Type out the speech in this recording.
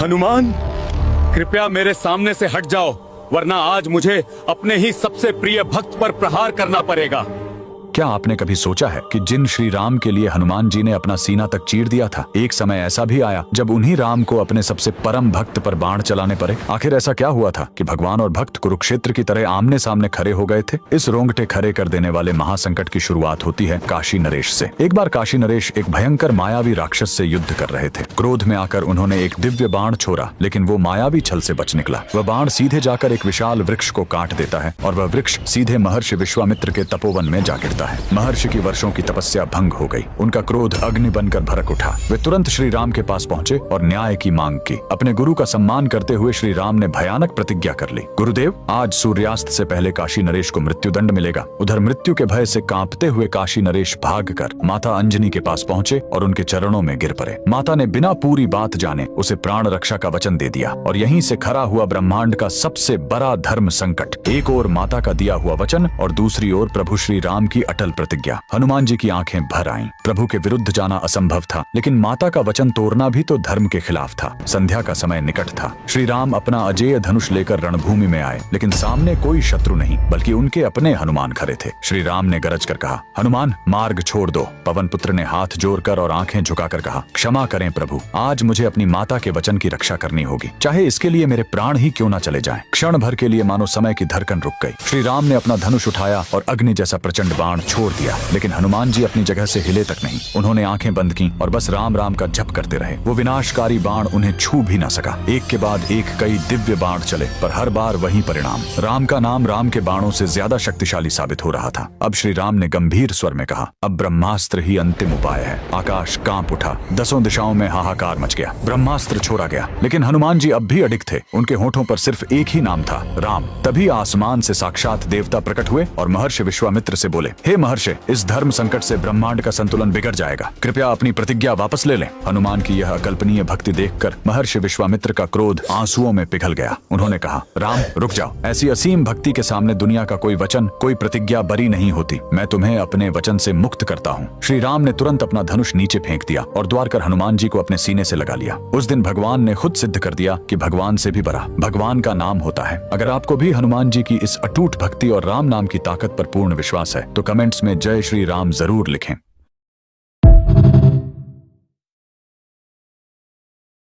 हनुमान, कृपया मेरे सामने से हट जाओ, वरना आज मुझे अपने ही सबसे प्रिय भक्त पर प्रहार करना पड़ेगा। क्या आपने कभी सोचा है कि जिन श्री राम के लिए हनुमान जी ने अपना सीना तक चीर दिया था, एक समय ऐसा भी आया जब उन्हीं राम को अपने सबसे परम भक्त पर बाण चलाने पड़े। आखिर ऐसा क्या हुआ था कि भगवान और भक्त कुरुक्षेत्र की तरह आमने सामने खड़े हो गए थे? इस रोंगटे खड़े कर देने वाले महासंकट की शुरुआत होती है काशी नरेश से। एक बार काशी नरेश एक भयंकर मायावी राक्षस से युद्ध कर रहे थे। क्रोध में आकर उन्होंने एक दिव्य बाण छोड़ा, लेकिन वो मायावी छल से बच निकला। वह बाण सीधे जाकर एक विशाल वृक्ष को काट देता है और वह वृक्ष सीधे महर्षि विश्वामित्र के तपोवन में जा गिरता है। महर्षि की वर्षों की तपस्या भंग हो गई। उनका क्रोध अग्नि बनकर भड़क उठा। वे तुरंत श्री राम के पास पहुंचे और न्याय की मांग की। अपने गुरु का सम्मान करते हुए श्री राम ने भयानक प्रतिज्ञा कर ली। गुरुदेव, आज सूर्यास्त से पहले काशी नरेश को मृत्युदंड मिलेगा। उधर मृत्यु के भय से कांपते हुए काशी नरेश भागकर माता अंजनी के पास पहुंचे और उनके चरणों में गिर पड़े। माता ने बिना पूरी बात जाने उसे प्राण रक्षा का वचन दे दिया और यहीं से खड़ा हुआ ब्रह्मांड का सबसे बड़ा धर्म संकट। एक ओर माता का दिया हुआ वचन और दूसरी ओर प्रभु श्री राम की अटल प्रतिज्ञा। हनुमान जी की आंखें भर आईं। प्रभु के विरुद्ध जाना असंभव था, लेकिन माता का वचन तोड़ना भी तो धर्म के खिलाफ था। संध्या का समय निकट था। श्री राम अपना अजेय धनुष लेकर रणभूमि में आए, लेकिन सामने कोई शत्रु नहीं बल्कि उनके अपने हनुमान खड़े थे। श्री राम ने गरज कर कहा, हनुमान, मार्ग छोड़ दो। पवन पुत्र ने हाथ जोड़कर और आंखें झुकाकर कहा, क्षमा करें प्रभु, आज मुझे अपनी माता के वचन की रक्षा करनी होगी, चाहे इसके लिए मेरे प्राण ही क्यों न चले जाएं। क्षण भर के लिए मानो समय की धड़कन रुक गई। श्री राम ने अपना धनुष उठाया और अग्नि जैसा प्रचंड बाण छोड़ दिया, लेकिन हनुमान जी अपनी जगह से हिले तक नहीं। उन्होंने आंखें बंद की और बस राम राम का जप करते रहे। वो विनाशकारी बाण उन्हें छू भी न सका। एक के बाद एक कई दिव्य बाण चले, पर हर बार वही परिणाम। राम का नाम राम के बाणों से ज्यादा शक्तिशाली साबित हो रहा था। अब श्री राम ने गंभीर स्वर में कहा, अब ब्रह्मास्त्र ही अंतिम उपाय है। आकाश कांप उठा, 10 दिशाओं में हाहाकार मच गया। ब्रह्मास्त्र छोड़ा गया, लेकिन हनुमान जी अब भी अडिग थे। उनके होठों पर सिर्फ एक ही नाम था, राम। तभी आसमान से साक्षात देवता प्रकट हुए और महर्षि विश्वामित्र से बोले, हे महर्षि, इस धर्म संकट से ब्रह्मांड का संतुलन बिगड़ जाएगा, कृपया अपनी प्रतिज्ञा वापस ले लें। हनुमान की यह अकल्पनीय भक्ति देखकर महर्षि विश्वामित्र का क्रोध आंसुओं में पिघल गया। उन्होंने कहा, राम रुक जाओ, ऐसी असीम भक्ति के सामने दुनिया का कोई वचन, कोई प्रतिज्ञा बरी नहीं होती। मैं तुम्हें अपने वचन से मुक्त करता हूँ। श्री राम ने तुरंत अपना धनुष नीचे फेंक दिया और द्वार कर हनुमान जी को अपने सीने से लगा लिया। उस दिन भगवान ने खुद सिद्ध कर दिया कि भगवान से भी बड़ा भगवान का नाम होता है। अगर आपको भी हनुमान जी की इस अटूट भक्ति और राम नाम की ताकत पर पूर्ण विश्वास है तो कमेंट्स में जय श्री राम जरूर लिखें।